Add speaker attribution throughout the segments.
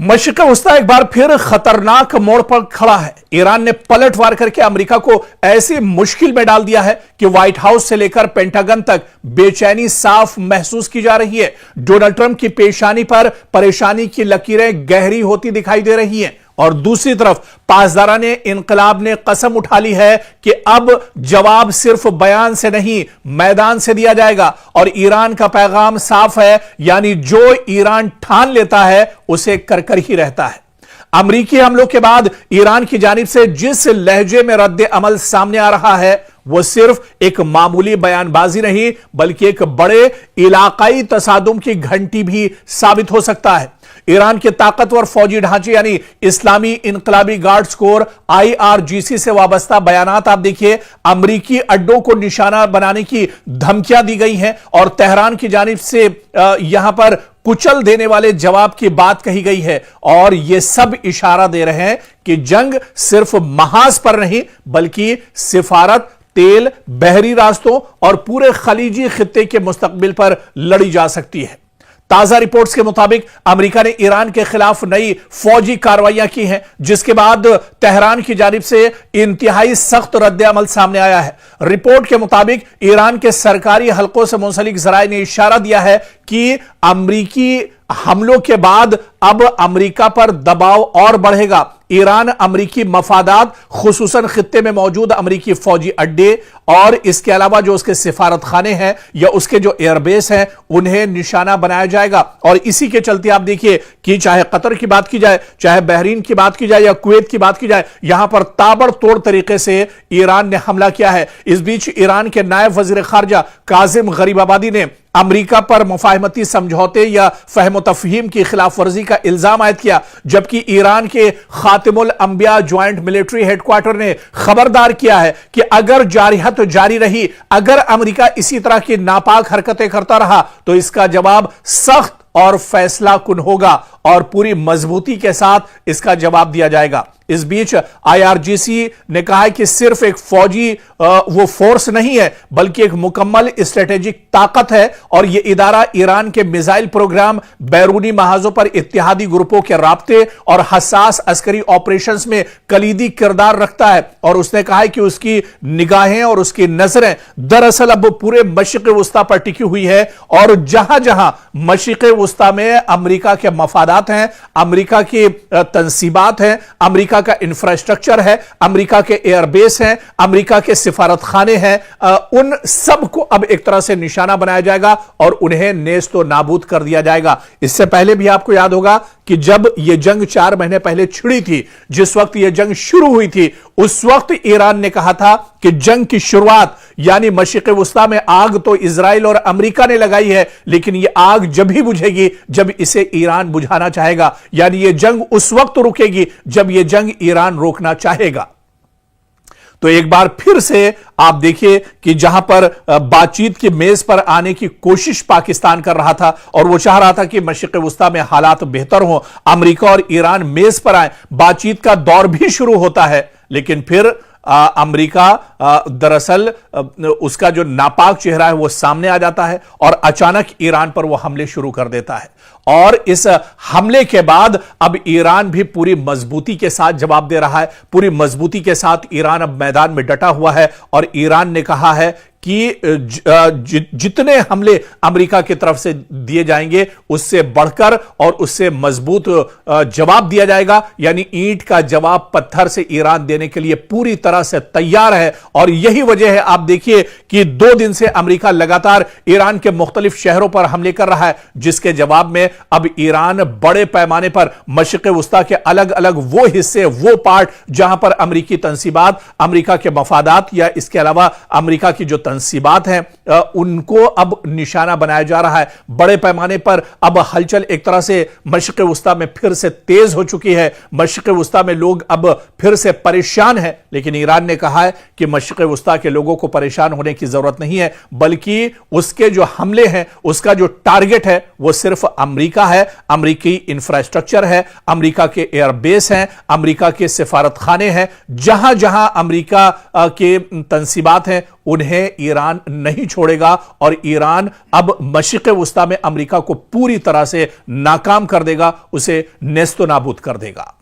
Speaker 1: मशरिक़ वस्ता एक बार फिर खतरनाक मोड़ पर खड़ा है। ईरान ने पलटवार करके अमेरिका को ऐसी मुश्किल में डाल दिया है कि व्हाइट हाउस से लेकर पेंटागन तक बेचैनी साफ महसूस की जा रही है। डोनाल्ड ट्रंप की पेशानी पर परेशानी की लकीरें गहरी होती दिखाई दे रही हैं और दूसरी तरफ पासदाराने इनकलाब ने कसम उठा ली है कि अब जवाब सिर्फ बयान से नहीं मैदान से दिया जाएगा और ईरान का पैगाम साफ है, यानी जो ईरान ठान लेता है उसे कर ही रहता है। अमरीकी हमलों के बाद ईरान की जानिब से जिस लहजे में रद्द अमल सामने आ रहा है वो सिर्फ एक मामूली बयानबाजी नहीं बल्कि एक बड़े इलाकाई तसादुम की घंटी भी साबित हो सकता है। ईरान के ताकतवर फौजी ढांचे यानी इस्लामी इनकलाबी गार्ड्स कोर IRGC से वाबस्ता बयानात आप देखिए। अमरीकी अड्डों को निशाना बनाने की धमकियां दी गई हैं और तेहरान की जानिब से यहां पर कुचल देने वाले जवाब की बात कही गई है और यह सब इशारा दे रहे हैं कि जंग सिर्फ महाज पर नहीं बल्कि सिफारत, तेल, बहरी रास्तों और पूरे खलीजी खित्ते के मुस्तकबिल पर लड़ी जा सकती है। ताजा रिपोर्ट्स के मुताबिक अमेरिका ने ईरान के खिलाफ नई फौजी कार्रवाइयां की हैं, जिसके बाद तेहरान की जानिब से इंतहाई सख्त रद्द अमल सामने आया है। रिपोर्ट के मुताबिक ईरान के सरकारी हलकों से मुंसलिक जराये ने इशारा दिया है कि अमरीकी हमलों के बाद अब अमेरिका पर दबाव और बढ़ेगा। ईरान अमरीकी मफादात खुसूसन खित्ते में मौजूद अमरीकी फौजी अड्डे और इसके अलावा जो उसके सिफारत खाने हैं या उसके जो एयरबेस हैं उन्हें निशाना बनाया जाएगा। और इसी के चलते आप देखिए कि चाहे कतर की बात की जाए, चाहे बहरीन की बात की जाए या कुवैत की बात की जाए, यहां पर ताबड़तोड़ तरीके से ईरान ने हमला किया है। इस बीच ईरान के नायब वजीर खारजा काजिम गरीबाबादी ने अमेरिका पर मुफाहमती समझौते या फहम तफहीम की खिलाफ वर्जी का इल्जाम आयद किया, जबकि ईरान के खातिमुल अंबिया ज्वाइंट मिलिट्री हेडक्वार्टर ने खबरदार किया है कि अगर जारिहत जारी रही, अगर अमेरिका इसी तरह की नापाक हरकतें करता रहा तो इसका जवाब सख्त और फैसला कुन होगा और पूरी मजबूती के साथ इसका जवाब दिया जाएगा। इस बीच IRGC ने कहा है कि सिर्फ एक फौजी वो फोर्स नहीं है बल्कि एक मुकम्मल स्ट्रेटेजिक ताकत है और यह इदारा ईरान के मिसाइल प्रोग्राम, बैरूनी महाजों पर इत्तेहादी ग्रुपों के राब्ते और हसास अस्करी ऑपरेशंस में कलीदी किरदार रखता है। और उसने कहा है कि उसकी निगाहें और उसकी नजरें दरअसल अब पूरे मशरिक़ वस्ता पर टिकी हुई है और जहां जहां मशरिक़ वस्ता में अमेरिका के मफादात हैं, अमेरिका की तंसीबात हैं, अमेरिका का इंफ्रास्ट्रक्चर है, अमेरिका के एयरबेस हैं, अमेरिका के सिफारत खाने हैं, उन सब को अब एक तरह से निशाना बनाया जाएगा और उन्हें नेस्तो नाबूद कर दिया जाएगा। इससे पहले भी आपको याद होगा कि जब यह जंग 4 महीने पहले छिड़ी थी, जिस वक्त यह जंग शुरू हुई थी, उस वक्त ईरान ने कहा था कि जंग की शुरुआत यानी मशरिक़ वस्ता में आग तो इजराइल और अमेरिका ने लगाई है, लेकिन यह आग जब भी बुझेगी जब इसे ईरान बुझाना चाहेगा, यानी यह जंग उस वक्त रुकेगी जब यह जंग ईरान रोकना चाहेगा। तो एक बार फिर से आप देखिए कि जहां पर बातचीत की मेज पर आने की कोशिश पाकिस्तान कर रहा था और वो चाह रहा था कि मशरिक़ वस्ता में हालात बेहतर हों, अमेरिका और ईरान मेज पर आए, बातचीत का दौर भी शुरू होता है, लेकिन फिर अमेरिका दरअसल उसका जो नापाक चेहरा है वो सामने आ जाता है और अचानक ईरान पर वो हमले शुरू कर देता है। और इस हमले के बाद अब ईरान भी पूरी मजबूती के साथ जवाब दे रहा है। पूरी मजबूती के साथ ईरान अब मैदान में डटा हुआ है और ईरान ने कहा है कि जितने हमले अमेरिका की तरफ से दिए जाएंगे उससे बढ़कर और उससे मजबूत जवाब दिया जाएगा, यानी ईंट का जवाब पत्थर से ईरान देने के लिए पूरी तरह से तैयार है। और यही वजह है आप देखिए कि 2 दिन से अमेरिका लगातार ईरान के मुख्तलिफ शहरों पर हमले कर रहा है, जिसके जवाब में अब ईरान बड़े पैमाने पर मशरिक़ वस्ता के अलग अलग वो हिस्से, वो पार्ट जहां पर अमेरिकी तंसीबात, अमेरिका के मफादात या इसके अलावा अमेरिका की जो तंसीबात हैं उनको अब निशाना बनाया जा रहा है। बड़े पैमाने पर अब हलचल एक तरह से मशरिक़ वस्ता में फिर से तेज हो चुकी है। मशरिक़ वस्ता में लोग अब फिर से परेशान हैं, लेकिन ईरान ने कहा है कि मशरिक़ वस्ता के लोगों को परेशान होने की जरूरत नहीं है, बल्कि उसके जो हमले हैं उसका जो टारगेट है वो सिर्फ अमेरिका है, अमेरिकी इंफ्रास्ट्रक्चर है, अमेरिका के एयरबेस हैं, अमेरिका के सिफारत खाने हैं। जहां जहां अमेरिका के तंसीबात हैं उन्हें ईरान नहीं छोड़ेगा और ईरान अब मशरिक़ वुस्ता में अमेरिका को पूरी तरह से नाकाम कर देगा, उसे नेस्तो नाबूद कर देगा।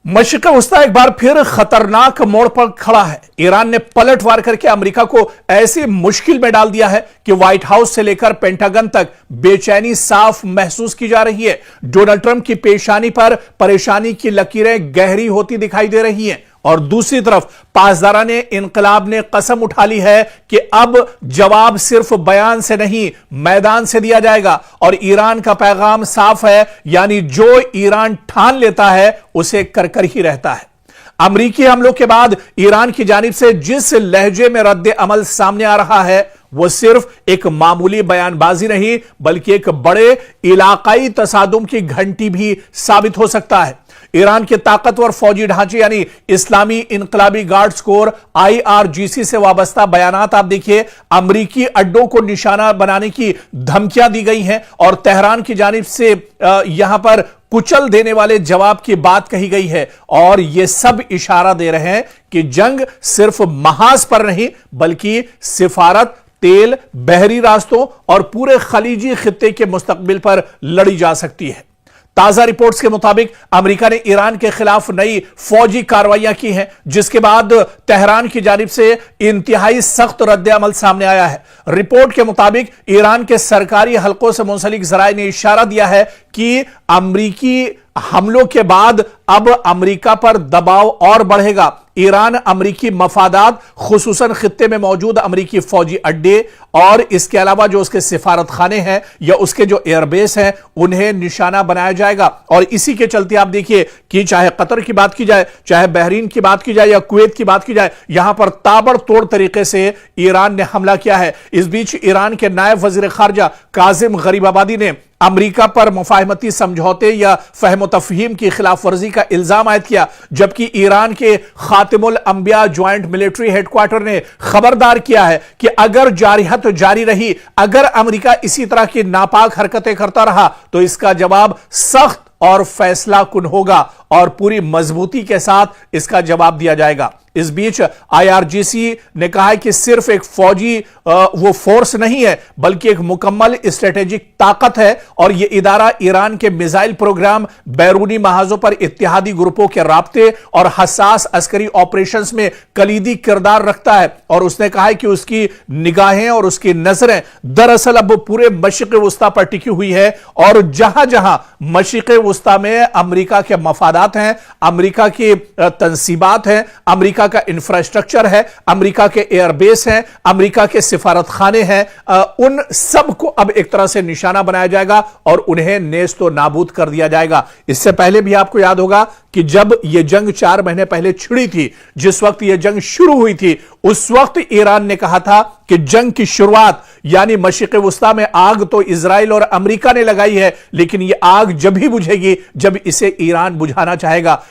Speaker 1: मशरिक़ वुस्ता एक बार फिर खतरनाक मोड़ पर खड़ा है। ईरान ने पलटवार करके अमेरिका को ऐसी मुश्किल में डाल दिया है कि व्हाइट हाउस से लेकर पेंटागन तक बेचैनी साफ महसूस की जा रही है। डोनाल्ड ट्रंप की पेशानी पर परेशानी की लकीरें गहरी होती दिखाई दे रही हैं और दूसरी तरफ पासदाराने इनकलाब ने कसम उठा ली है कि अब जवाब सिर्फ बयान से नहीं मैदान से दिया जाएगा और ईरान का पैगाम साफ है, यानी जो ईरान ठान लेता है उसे कर ही रहता है। अमरीकी हमलों के बाद ईरान की जानिब से जिस लहजे में रद्द अमल सामने आ रहा है वो सिर्फ एक मामूली बयानबाजी नहीं बल्कि एक बड़े इलाकाई तसादुम की घंटी भी साबित हो सकता है। ईरान के ताकतवर फौजी ढांचे यानी इस्लामी इनकलाबी गार्ड्स कोर IRGC से वाबस्ता बयानात आप देखिए, अमरीकी अड्डों को निशाना बनाने की धमकियां दी गई हैं और तेहरान की जानिब से यहां पर कुचल देने वाले जवाब की बात कही गई है और यह सब इशारा दे रहे हैं कि जंग सिर्फ महाज पर नहीं बल्कि सिफारत, तेल, बहरी रास्तों और पूरे खलीजी खित्ते के मुस्तकबिल पर लड़ी जा सकती है। ताजा रिपोर्ट्स के मुताबिक अमेरिका ने ईरान के खिलाफ नई फौजी कार्रवाइयां की हैं, जिसके बाद तेहरान की जानिब से इंतहाई सख्त रद्द अमल सामने आया है। रिपोर्ट के मुताबिक ईरान के सरकारी हलकों से मुंसलिक जराए ने इशारा दिया है कि अमरीकी हमलों के बाद अब अमेरिका पर दबाव और बढ़ेगा। ईरान अमरीकी मफादात खुसूसन खित्ते में मौजूद अमरीकी फौजी अड्डे और इसके अलावा जो उसके सिफारत खाने हैं या उसके जो एयरबेस हैं उन्हें निशाना बनाया जाएगा और इसी के चलते आप देखिए कि चाहे कतर की बात की जाए, चाहे बहरीन की बात की जाए या कुवैत की बात की जाए, यहां पर ताबड़तोड़ तरीके से ईरान ने हमला किया है। इस बीच ईरान के नायब वजीर खारजा काजिम गरीबाबादी ने अमेरिका पर मुफाहमती समझौते या फहम तफहीम की खिलाफ वर्जी का इल्जाम आयद किया, जबकि ईरान के खातिमुल अंबिया ज्वाइंट मिलिट्री हेडक्वार्टर ने खबरदार किया है कि अगर जारिहत जारी रही, अगर अमेरिका इसी तरह की नापाक हरकतें करता रहा तो इसका जवाब सख्त और फैसला कुन होगा और पूरी मजबूती के साथ इसका जवाब दिया जाएगा। इस बीच IRGC ने कहा है कि सिर्फ एक फौजी वो फोर्स नहीं है बल्कि एक मुकम्मल स्ट्रेटेजिक ताकत है और यह इदारा ईरान के मिसाइल प्रोग्राम, बैरूनी महाजों पर इत्तेहादी ग्रुपों के राब्ते और हसास अस्करी ऑपरेशंस में कलीदी किरदार रखता है। और उसने कहा है कि उसकी निगाहें और उसकी नजरें दरअसल अब पूरे मशरिक़ वुस्ता पर टिकी हुई है और जहां जहां मशरिक़ वुस्ता में अमेरिका के मफादात हैं, अमेरिका की तंसीबात हैं, अमेरिका का इंफ्रास्ट्रक्चर है, अमेरिका के एयरबेस हैं, अमेरिका के सिफारत खाने हैं, उन सब को अब एक तरह से निशाना बनाया जाएगा और उन्हें नेस्तो नाबूद कर दिया जाएगा। इससे पहले भी आपको याद होगा कि जब यह जंग 4 महीने पहले छिड़ी थी, जिस वक्त यह जंग शुरू हुई थी, उस वक्त ईरान ने कहा था कि जंग की शुरुआत यानी मशरिक़ वुस्ता में आग तो इजराइल और अमेरिका ने लगाई है, लेकिन यह आग जब ही बुझेगी जब इसे ईरान बुझाना चाहेगा।